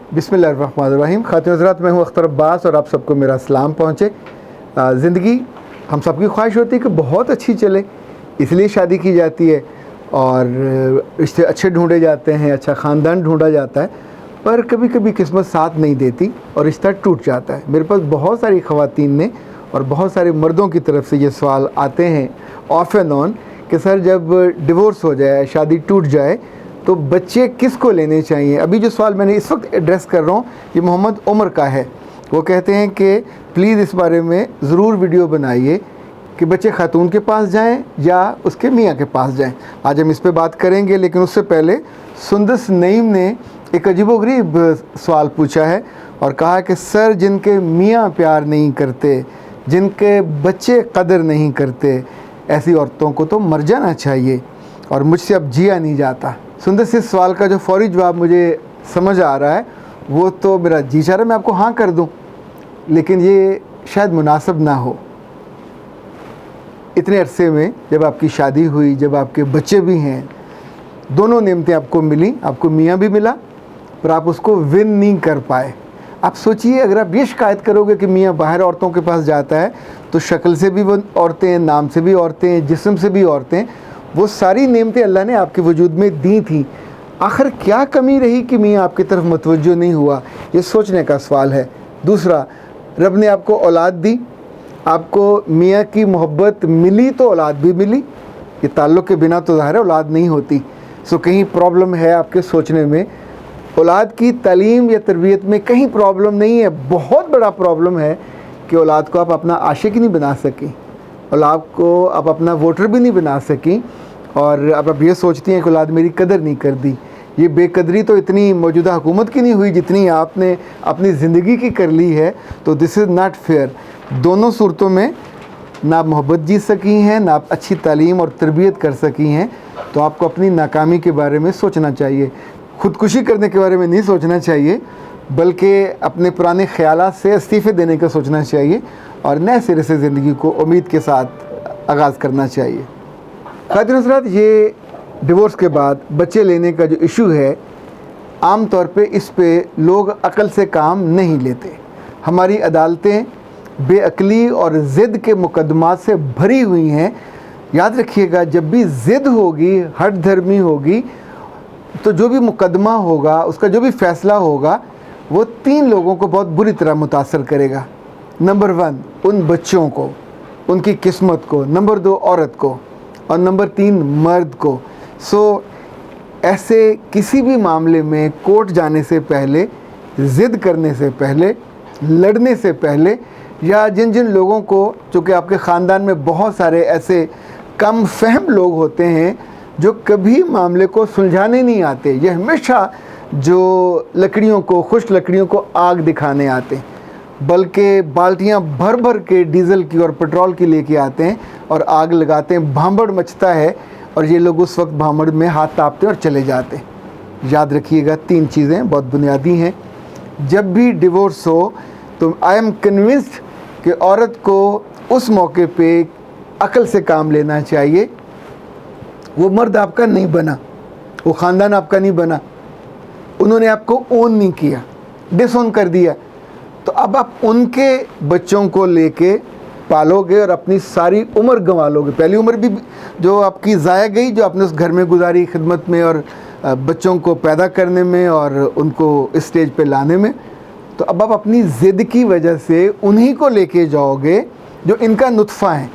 बिस्मिल्लाहिर्रहमानिर्रहीम। खातिन हज़रात, मैं हूँ अख्तर अब्बास और आप सबको मेरा सलाम पहुँचे। ज़िंदगी हम सबकी ख्वाहिश होती है कि बहुत अच्छी चले, इसलिए शादी की जाती है और रिश्ते अच्छे ढूंढे जाते हैं, अच्छा ख़ानदान ढूंढा जाता है। पर कभी कभी किस्मत साथ नहीं देती और रिश्ता टूट जाता है। मेरे पास बहुत सारी ख़वातीन ने और बहुत सारे मर्दों की तरफ से ये सवाल आते हैं ऑफ एंड ऑन कि सर, जब डिवोर्स हो जाए, शादी टूट जाए, तो बच्चे किसको लेने चाहिए। अभी जो सवाल मैंने इस वक्त एड्रेस कर रहा हूँ ये मोहम्मद उमर का है। वो कहते हैं कि प्लीज़ इस बारे में ज़रूर वीडियो बनाइए कि बच्चे खातून के पास जाएं या उसके मियाँ के पास जाएं। आज हम इस पे बात करेंगे, लेकिन उससे पहले सुंदस नईम ने एक अजीबोगरीब सवाल पूछा है और कहा कि सर, जिनके मियाँ प्यार नहीं करते, जिनके बच्चे कदर नहीं करते, ऐसी औरतों को तो मर जाना चाहिए और मुझसे अब जिया नहीं जाता। सुंदस, इस सवाल का जो फौरी जवाब मुझे समझ आ रहा है वो तो मेरा जी चाह रहा है मैं आपको हाँ कर दूं, लेकिन ये शायद मुनासिब ना हो। इतने अरसे में जब आपकी शादी हुई, जब आपके बच्चे भी हैं, दोनों नेमतें आपको मिली, आपको मियाँ भी मिला, पर आप उसको विन नहीं कर पाए। आप सोचिए, अगर आप ये शिकायत करोगे कि मियाँ बाहर औरतों के पास जाता है, तो शक्ल से भी वो औरतें हैं, नाम से भी औरतें हैं, जिस्म से भी औरतें, वो सारी नेमतें अल्लाह ने आपके वजूद में दी थी। आखिर क्या कमी रही कि मियाँ आपकी तरफ मुतवज्जो नहीं हुआ? ये सोचने का सवाल है। दूसरा, रब ने आपको औलाद दी, आपको मियाँ की मोहब्बत मिली तो औलाद भी मिली। ये ताल्लुक़ के बिना तो ज़ाहिर है औलाद नहीं होती। सो कहीं प्रॉब्लम है आपके सोचने में। औलाद की तालीम या तरबियत में कहीं प्रॉब्लम नहीं है। बहुत बड़ा प्रॉब्लम है कि औलाद को आप अपना आशिक नहीं बना सकी, औलाद को आप अपना वोटर भी नहीं बना सकी, और अब आप ये सोचती हैं कि औलाद मेरी कदर नहीं कर दी। ये बेकदरी तो इतनी मौजूदा हुकूमत की नहीं हुई जितनी आपने अपनी ज़िंदगी की कर ली है। तो दिस इज़ नॉट फेयर। दोनों सूरतों में ना आप मोहब्बत जीत सकी हैं, ना आप अच्छी तालीम और तरबियत कर सकी हैं। तो आपको अपनी नाकामी के बारे में सोचना चाहिए, ख़ुदकुशी करने के बारे में नहीं सोचना चाहिए, बल्कि अपने पुराने ख़यालात से इस्तीफ़े देने का सोचना चाहिए और नए सिरे से ज़िंदगी को उम्मीद के साथ आगाज़ करना चाहिए। खातिन हज़रात, ये डिवोर्स के बाद बच्चे लेने का जो इशू है, आम तौर पे इस पे लोग अक़ल से काम नहीं लेते। हमारी अदालतें बेअक़ली और ज़िद के मुकदमात से भरी हुई हैं। याद रखिएगा, जब भी ज़िद होगी, हठ धर्मी होगी, तो जो भी मुकदमा होगा, उसका जो भी फ़ैसला होगा, वो 3 लोगों को बहुत बुरी तरह मुतासर करेगा। नंबर 1 उन बच्चों को, उनकी किस्मत को, नंबर 2 औरत को, और नंबर 3 मर्द को। सो ऐसे किसी भी मामले में कोर्ट जाने से पहले, ज़िद करने से पहले, लड़ने से पहले, या जिन जिन लोगों को, चूँकि आपके ख़ानदान में बहुत सारे ऐसे कम फहम लोग होते हैं जो कभी मामले को सुलझाने नहीं आते, ये हमेशा जो लकड़ियों को, खुश्क लकड़ियों को आग दिखाने आते हैं, बल्कि बाल्टियाँ भर भर के डीज़ल की और पेट्रोल की लेके आते हैं और आग लगाते हैं। भांबड़ मचता है और ये लोग उस वक्त भांबड़ में हाथ तापते हैं और चले जाते हैं। याद रखिएगा, 3 चीज़ें बहुत बुनियादी हैं। जब भी डिवोर्स हो तो आई एम कन्विंस्ड कि औरत को उस मौके पे अक़ल से काम लेना चाहिए। वो मर्द आपका नहीं बना, वो ख़ानदान आपका नहीं बना, उन्होंने आपको ओन नहीं किया, डिसओन कर दिया। तो अब आप उनके बच्चों को लेके पालोगे और अपनी सारी उम्र गंवा लोगे। पहली उम्र भी जो आपकी ज़ाया गई, जो आपने उस घर में गुजारी खिदमत में और बच्चों को पैदा करने में और उनको इस स्टेज पे लाने में। तो अब आप अपनी ज़िद की वजह से उन्हीं को लेके जाओगे जो इनका नुत्फ़ा है,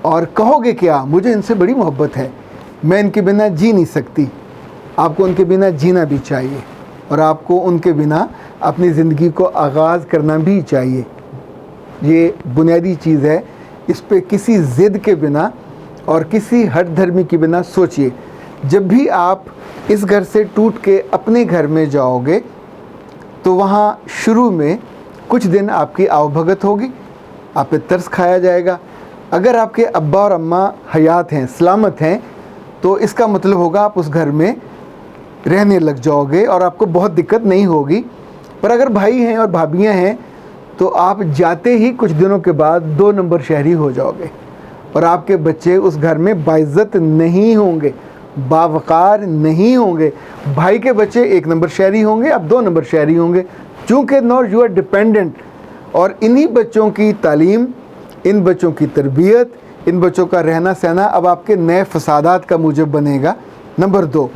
और कहोगे क्या, मुझे इनसे बड़ी मोहब्बत है, मैं इनके बिना जी नहीं सकती। आपको उनके बिना जीना भी चाहिए और आपको उनके बिना अपनी ज़िंदगी को आगाज़ करना भी चाहिए। ये बुनियादी चीज़ है। इस पे किसी ज़िद के बिना और किसी हठ धर्मी के बिना सोचिए। जब भी आप इस घर से टूट के अपने घर में जाओगे तो वहाँ शुरू में कुछ दिन आपकी आवभगत होगी, आप पे तरस खाया जाएगा। अगर आपके अब्बा और अम्मा हयात हैं, सलामत हैं, तो इसका मतलब होगा आप उस घर में रहने लग जाओगे और आपको बहुत दिक्कत नहीं होगी। पर अगर भाई हैं और भाभियां हैं तो आप जाते ही कुछ दिनों के बाद 2 नंबर शहरी हो जाओगे और आपके बच्चे उस घर में बाइज़्ज़त नहीं होंगे। बावकार नहीं होंगे। भाई के बच्चे 1 नंबर शहरी होंगे, आप 2 नंबर शहरी होंगे, चूँकि नॉट यू आर डिपेंडेंट। और इन्हीं बच्चों की तालीम, इन बच्चों की तरबियत, इन बच्चों का रहना सहना अब आपके नए फसादात का मूजब बनेगा। नंबर 2,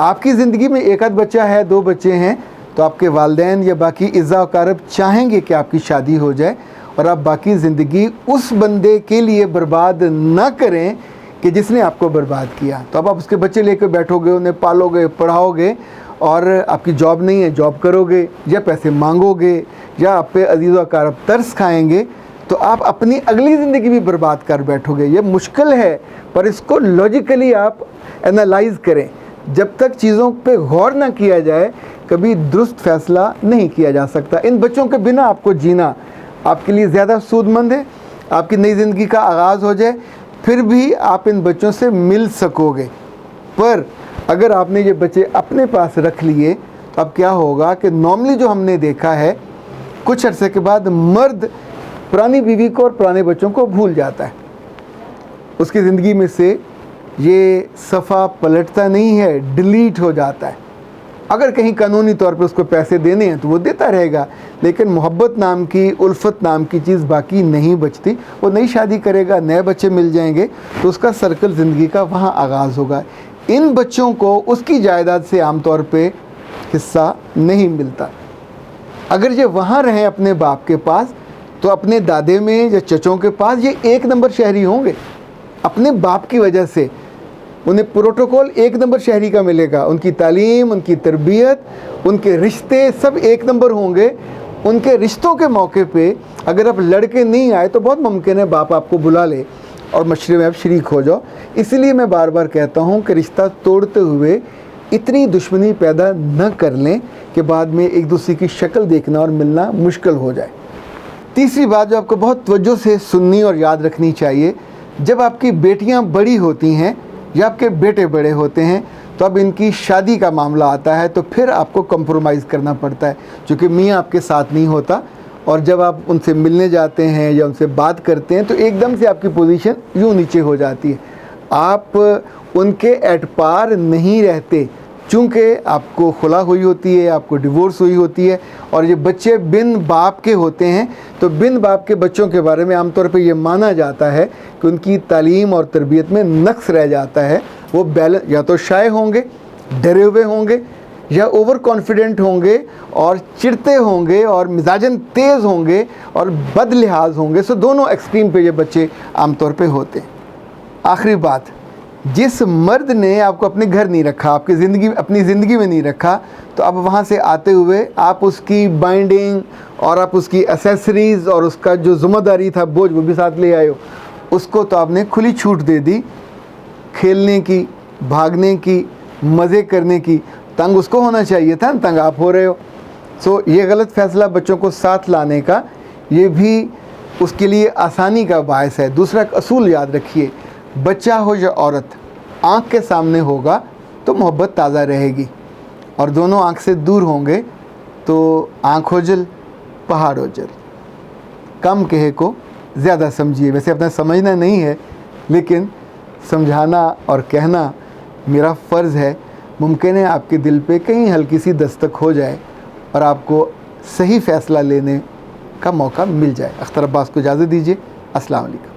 आपकी ज़िंदगी में एक आध बच्चा है, 2 बच्चे हैं, तो आपके वालिदैन या बाकी इज़्ज़ा अकारब चाहेंगे कि आपकी शादी हो जाए और आप बाकी ज़िंदगी उस बंदे के लिए बर्बाद ना करें कि जिसने आपको बर्बाद किया। तो अब आप उसके बच्चे लेकर बैठोगे, उन्हें पालोगे, पढ़ाओगे और आपकी जॉब नहीं है, जॉब करोगे या पैसे मांगोगे या आप पे अजीज़ अकारब तरस खाएंगे, तो आप अपनी अगली ज़िंदगी भी बर्बाद कर बैठोगे। ये मुश्किल है, पर इसको लॉजिकली आप एनालाइज़ करें। जब तक चीज़ों पे गौर ना किया जाए कभी दुरुस्त फ़ैसला नहीं किया जा सकता। इन बच्चों के बिना आपको जीना आपके लिए ज़्यादा सूदमंद है। आपकी नई ज़िंदगी का आगाज़ हो जाए फिर भी आप इन बच्चों से मिल सकोगे, पर अगर आपने ये बच्चे अपने पास रख लिए तो अब क्या होगा कि नॉर्मली जो हमने देखा है, कुछ अरसे के बाद मर्द पुरानी बीवी को और पुराने बच्चों को भूल जाता है। उसकी ज़िंदगी में से ये सफ़ा पलटता नहीं है, डिलीट हो जाता है। अगर कहीं कानूनी तौर पे उसको पैसे देने हैं तो वो देता रहेगा, लेकिन मोहब्बत नाम की, उल्फत नाम की चीज़ बाकी नहीं बचती। वो नई शादी करेगा, नए बच्चे मिल जाएंगे, तो उसका सर्कल ज़िंदगी का वहाँ आगाज़ होगा। इन बच्चों को उसकी जायदाद से आम तौर पे हिस्सा नहीं मिलता। अगर ये वहाँ रहें अपने बाप के पास, तो अपने दादे में या चचों के पास ये 1 नंबर शहरी होंगे। अपने बाप की वजह से उन्हें प्रोटोकॉल 1 नंबर शहरी का मिलेगा। उनकी तालीम, उनकी तरबियत, उनके रिश्ते सब 1 नंबर होंगे। उनके रिश्तों के मौके पे अगर आप लड़के नहीं आए तो बहुत मुमकिन है बाप आपको बुला ले और मशरे में आप शरीक हो जाओ। इसलिए मैं बार बार कहता हूँ कि रिश्ता तोड़ते हुए इतनी दुश्मनी पैदा न कर लें कि बाद में एक दूसरे की शक्ल देखना और मिलना मुश्किल हो जाए। तीसरी बात जो आपको बहुत तवज्जो से सुननी और याद रखनी चाहिए, जब आपकी बेटियाँ बड़ी होती हैं या आपके बेटे बड़े होते हैं तो अब इनकी शादी का मामला आता है, तो फिर आपको कंप्रोमाइज़ करना पड़ता है, क्योंकि मियाँ आपके साथ नहीं होता। और जब आप उनसे मिलने जाते हैं या उनसे बात करते हैं तो एकदम से आपकी पोजीशन यूँ नीचे हो जाती है। आप उनके एट पार नहीं रहते, चूँकि आपको खुला हुई होती है, आपको डिवोर्स हुई होती है और ये बच्चे बिन बाप के होते हैं। तो बिन बाप के बच्चों के बारे में आमतौर पे ये माना जाता है कि उनकी तालीम और तरबियत में नक्स रह जाता है। वो बैलेंस, या तो शाय होंगे, डरे हुए होंगे, या ओवर कॉन्फिडेंट होंगे और चिढ़ते होंगे और मिजाजन तेज़ होंगे और बद लिहाज होंगे। सो दोनों एक्सट्रीम पे ये बच्चे आमतौर पे होते हैं। आखिरी बात, जिस मर्द ने आपको अपने घर नहीं रखा, आपकी अपनी ज़िंदगी में नहीं रखा, तो अब वहाँ से आते हुए आप उसकी बाइंडिंग और आप उसकी एसेसरीज़ और उसका जो ज़िम्मेदारी था बोझ वो भी साथ ले आए हो। उसको तो आपने खुली छूट दे दी खेलने की, भागने की, मज़े करने की। तंग उसको होना चाहिए था, तंग आप हो रहे हो। सो ये गलत फ़ैसला बच्चों को साथ लाने का, ये भी उसके लिए आसानी का बायस है। दूसरा असूल याद रखिए, बच्चा हो या औरत, आँख के सामने होगा तो मोहब्बत ताज़ा रहेगी, और दोनों आँख से दूर होंगे तो आँख ओझल पहाड़ ओझल। कम कहे को ज़्यादा समझिए। वैसे अपना समझना नहीं है, लेकिन समझाना और कहना मेरा फ़र्ज़ है। मुमकिन है आपके दिल पे कहीं हल्की सी दस्तक हो जाए और आपको सही फ़ैसला लेने का मौका मिल जाए। अख्तर अब्बास को इजाज़त दीजिए। अस्सलाम वालेकुम।